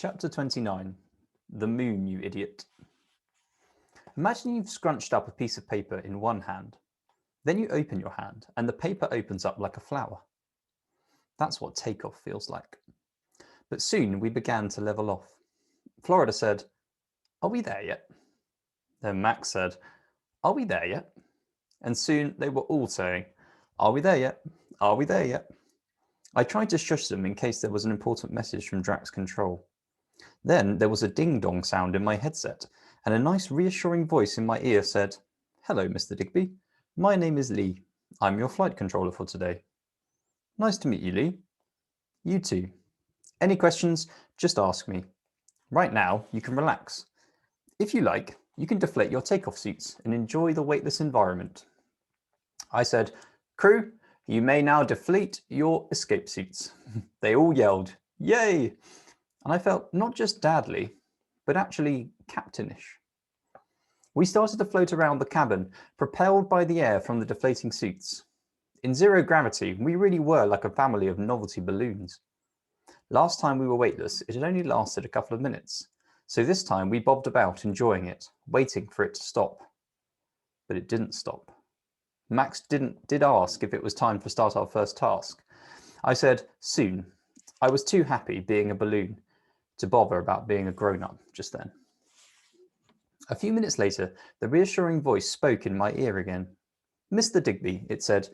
Chapter 29. The Moon, You Idiot. Imagine you've scrunched up a piece of paper in one hand. Then you open your hand and the paper opens up like a flower. That's what takeoff feels like. But soon we began to level off. Florida said, "Are we there yet?" Then Max said, "Are we there yet?" And soon they were all saying, "Are we there yet? Are we there yet?" I tried to shush them in case there was an important message from Drax Control. Then there was a ding-dong sound in my headset, and a nice reassuring voice in my ear said, "Hello, Mr. Digby. My name is Lee. I'm your flight controller for today." "Nice to meet you, Lee." "You too. Any questions, just ask me. Right now, you can relax. If you like, you can deflate your takeoff suits and enjoy the weightless environment." I said, "Crew, you may now deflate your escape suits." They all yelled, "Yay!" And I felt not just dadly, but actually captainish. We started to float around the cabin, propelled by the air from the deflating suits. In zero gravity, we really were like a family of novelty balloons. Last time we were weightless, it had only lasted a couple of minutes, so this time we bobbed about enjoying it, waiting for it to stop. But it didn't stop. Max did ask if it was time to start our first task. I said, soon. I was too happy being a balloon to bother about being a grown-up just then. A few minutes later, the reassuring voice spoke in my ear again. "Mr. Digby," it said,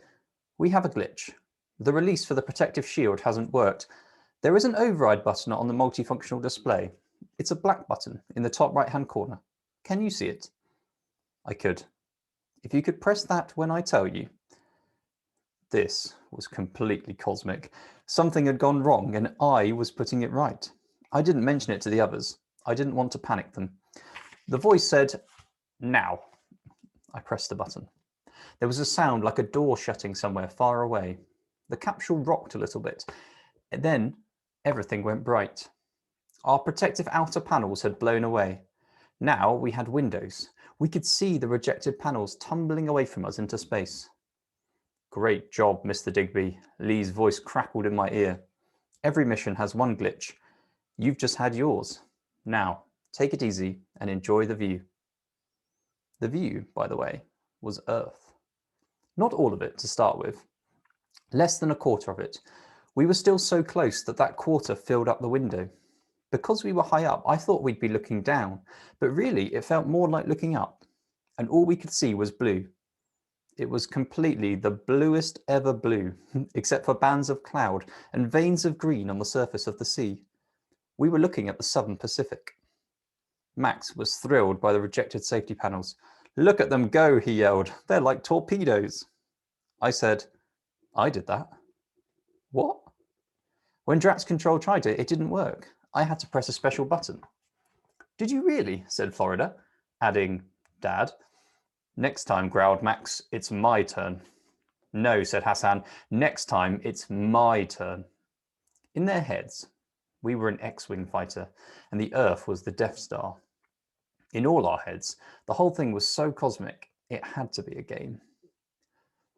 "we have a glitch. The release for the protective shield hasn't worked. There is an override button on the multifunctional display. It's a black button in the top right-hand corner. Can you see it?" I could. "If you could press that when I tell you." This was completely cosmic. Something had gone wrong and I was putting it right. I didn't mention it to the others. I didn't want to panic them. The voice said, "Now." I pressed the button. There was a sound like a door shutting somewhere far away. The capsule rocked a little bit. And then everything went bright. Our protective outer panels had blown away. Now we had windows. We could see the rejected panels tumbling away from us into space. "Great job, Mr. Digby." Lee's voice crackled in my ear. "Every mission has one glitch. You've just had yours. Now, take it easy and enjoy the view." The view, by the way, was Earth. Not all of it to start with. Less than a quarter of it. We were still so close that that quarter filled up the window. Because we were high up, I thought we'd be looking down, but really it felt more like looking up. And all we could see was blue. It was completely the bluest ever blue, except for bands of cloud and veins of green on the surface of the sea. We were looking at the southern Pacific. Max was thrilled by the rejected safety panels. "Look at them go," he yelled. "They're like torpedoes." I said, "I did that." "What?" "When Drax Control tried it, it didn't work. I had to press a special button." "Did you really?" said Florida, adding, "Dad." "Next time," growled Max, "it's my turn." "No," said Hassan, "next time it's my turn." In their heads, we were an X-Wing fighter, and the Earth was the Death Star. In all our heads, the whole thing was so cosmic, it had to be a game.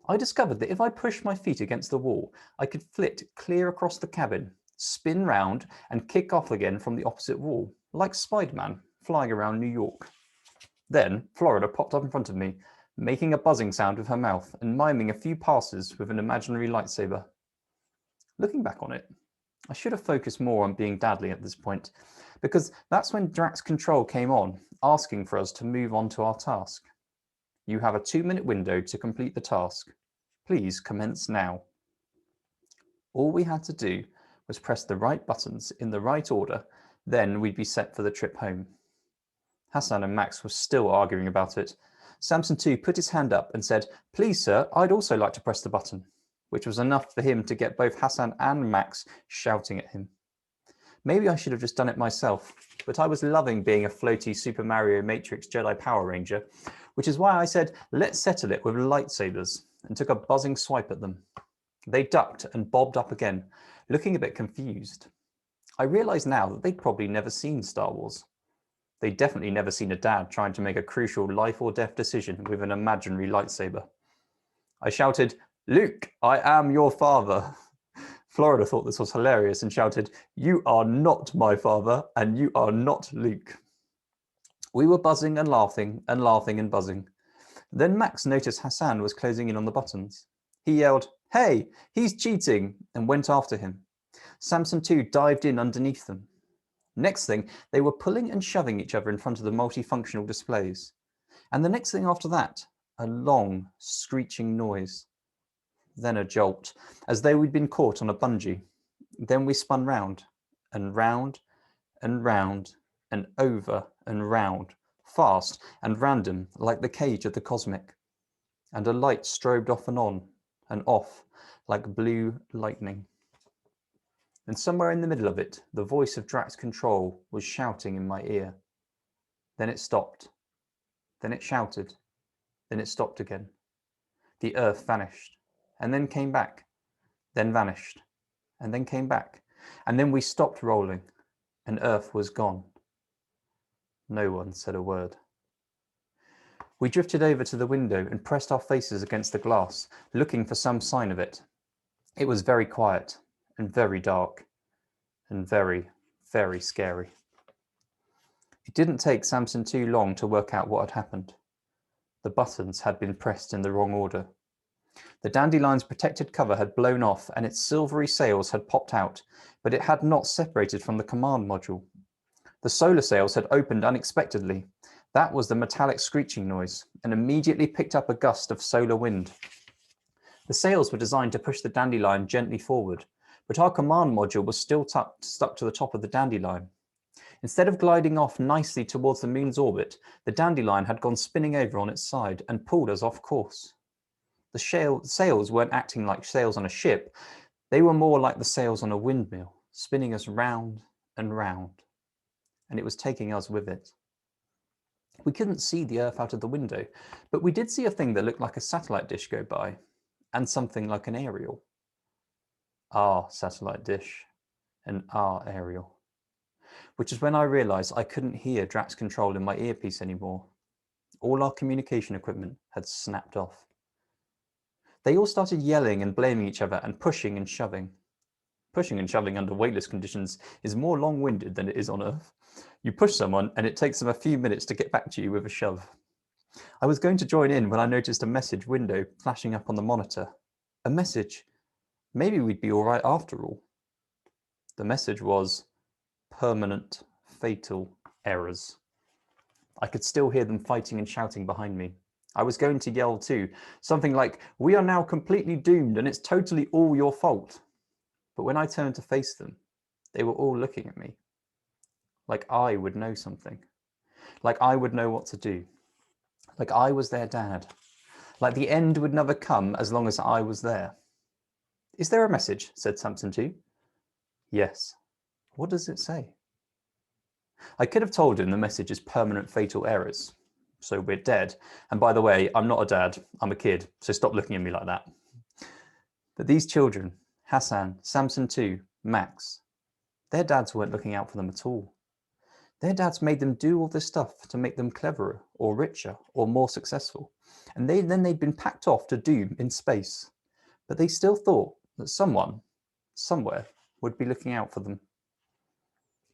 I discovered that if I pushed my feet against the wall, I could flit clear across the cabin, spin round, and kick off again from the opposite wall, like Spider-Man flying around New York. Then Florida popped up in front of me, making a buzzing sound with her mouth and miming a few passes with an imaginary lightsaber. Looking back on it, I should have focused more on being dadly at this point, because that's when Drax Control came on, asking for us to move on to our task. "You have a 2-minute window to complete the task. Please commence now." All we had to do was press the right buttons in the right order, then we'd be set for the trip home. Hassan and Max were still arguing about it. Samson too put his hand up and said, "Please, sir, I'd also like to press the button," which was enough for him to get both Hassan and Max shouting at him. Maybe I should have just done it myself, but I was loving being a floaty Super Mario Matrix Jedi Power Ranger, which is why I said, "Let's settle it with lightsabers," and took a buzzing swipe at them. They ducked and bobbed up again, looking a bit confused. I realized now that they'd probably never seen Star Wars. They'd definitely never seen a dad trying to make a crucial life or death decision with an imaginary lightsaber. I shouted, "Luke, I am your father." Florida thought this was hilarious and shouted, "You are not my father, and you are not Luke." We were buzzing and laughing and laughing and buzzing. Then Max noticed Hassan was closing in on the buttons. He yelled, "Hey, he's cheating," and went after him. Samson too dived in underneath them. Next thing, they were pulling and shoving each other in front of the multifunctional displays. And the next thing after that, a long, screeching noise. Then a jolt, as though we'd been caught on a bungee. Then we spun round, and round, and round, and over and round, fast and random, like the cage of the cosmic. And a light strobed off and off, like blue lightning. And somewhere in the middle of it, the voice of Drax Control was shouting in my ear. Then it stopped. Then it shouted. Then it stopped again. The earth vanished, and then came back, then vanished, and then came back, and then we stopped rolling, and earth was gone. No one said a word. We drifted over to the window and pressed our faces against the glass, looking for some sign of it. It was very quiet, and very dark, and very, very scary. It didn't take Samson too long to work out what had happened. The buttons had been pressed in the wrong order. The Dandelion's protected cover had blown off and its silvery sails had popped out, but it had not separated from the command module. The solar sails had opened unexpectedly. That was the metallic screeching noise, and immediately picked up a gust of solar wind. The sails were designed to push the Dandelion gently forward, but our command module was still stuck to the top of the Dandelion. Instead of gliding off nicely towards the moon's orbit, the Dandelion had gone spinning over on its side and pulled us off course. The sails weren't acting like sails on a ship. They were more like the sails on a windmill, spinning us round and round. And it was taking us with it. We couldn't see the Earth out of the window, but we did see a thing that looked like a satellite dish go by, and something like an aerial. Our satellite dish, and our aerial. Which is when I realized I couldn't hear Drax Control in my earpiece anymore. All our communication equipment had snapped off. They all started yelling and blaming each other and pushing and shoving. Pushing and shoving under weightless conditions is more long-winded than it is on Earth. You push someone and it takes them a few minutes to get back to you with a shove. I was going to join in when I noticed a message window flashing up on the monitor. A message. Maybe we'd be all right after all. The message was permanent fatal errors. I could still hear them fighting and shouting behind me. I was going to yell too, something like, "We are now completely doomed and it's totally all your fault." But when I turned to face them, they were all looking at me. Like I would know something. Like I would know what to do. Like I was their dad. Like the end would never come as long as I was there. "Is there a message?" said Samson too. "Yes." "What does it say?" I could have told him the message is permanent fatal errors. So we're dead. And by the way, I'm not a dad, I'm a kid, so stop looking at me like that. But these children, Hassan, Samson too, Max, their dads weren't looking out for them at all. Their dads made them do all this stuff to make them cleverer or richer or more successful. And then they'd been packed off to doom in space. But they still thought that someone, somewhere, would be looking out for them.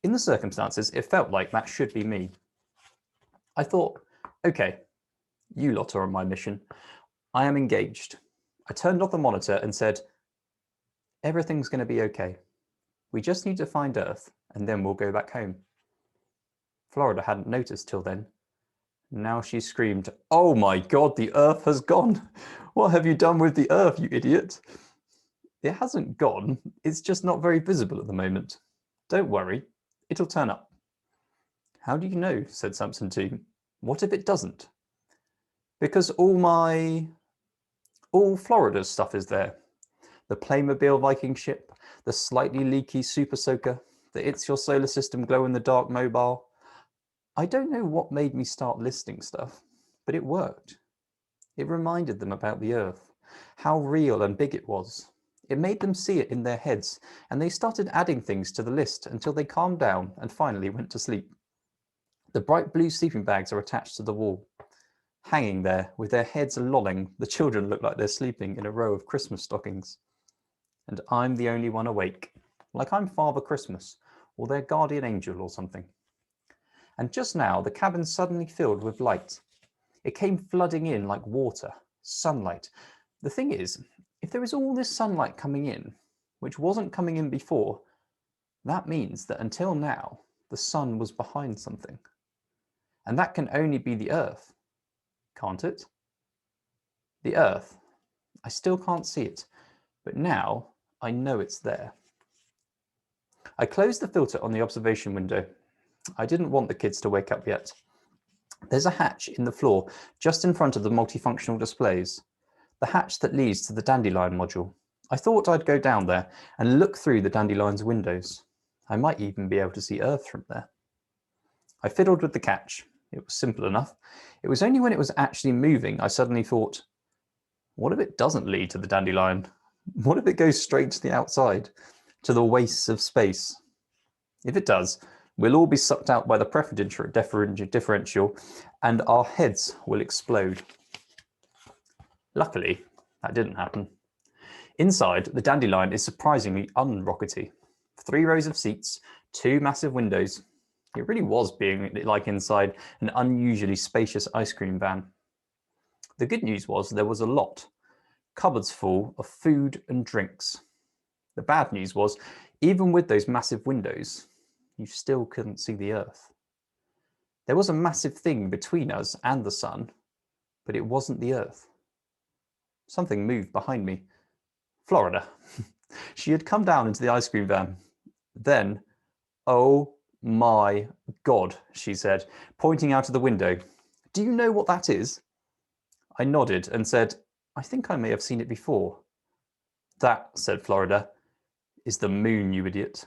In the circumstances, it felt like that should be me. I thought, okay, you lot are on my mission. I am engaged. I turned off the monitor and said, everything's going to be okay. We just need to find Earth and then we'll go back home. Florida hadn't noticed till then. Now she screamed, "Oh my God, the Earth has gone. What have you done with the Earth, you idiot?" "It hasn't gone. It's just not very visible at the moment. Don't worry, it'll turn up." "How do you know?" said Samson too. "What if it doesn't?" "Because all Florida's stuff is there. The Playmobil Viking ship, the slightly leaky Super Soaker, the It's Your Solar System glow-in-the-dark mobile. I don't know what made me start listing stuff, but it worked. It reminded them about the Earth, how real and big it was. It made them see it in their heads, and they started adding things to the list until they calmed down and finally went to sleep. The bright blue sleeping bags are attached to the wall. Hanging there, with their heads lolling, the children look like they're sleeping in a row of Christmas stockings. and I'm the only one awake, like I'm Father Christmas or their guardian angel or something. And just now the cabin suddenly filled with light. It came flooding in like water, sunlight. The thing is, if there is all this sunlight coming in, which wasn't coming in before, that means that until now, the sun was behind something. And that can only be the Earth, can't it? The Earth. I still can't see it, but now I know it's there. I closed the filter on the observation window. I didn't want the kids to wake up yet. There's a hatch in the floor just in front of the multifunctional displays, the hatch that leads to the Dandelion module. I thought I'd go down there and look through the Dandelion's windows. I might even be able to see Earth from there. I fiddled with the catch. It was simple enough. It was only when it was actually moving I suddenly thought, what if it doesn't lead to the Dandelion? What if it goes straight to the outside, to the wastes of space? If it does, we'll all be sucked out by the pressure differential and our heads will explode. Luckily, that didn't happen. Inside, the Dandelion is surprisingly unrockety. 3 rows of seats, 2 massive windows. It really was being like inside an unusually spacious ice cream van. The good news was there was a lot, cupboards full of food and drinks. The bad news was, even with those massive windows, you still couldn't see the Earth. There was a massive thing between us and the sun, but it wasn't the Earth. Something moved behind me. Florida. She had come down into the ice cream van. Then, oh my God, she said, pointing out of the window. Do you know what that is? I nodded and said, I think I may have seen it before. That, said Florida, is the moon, you idiot.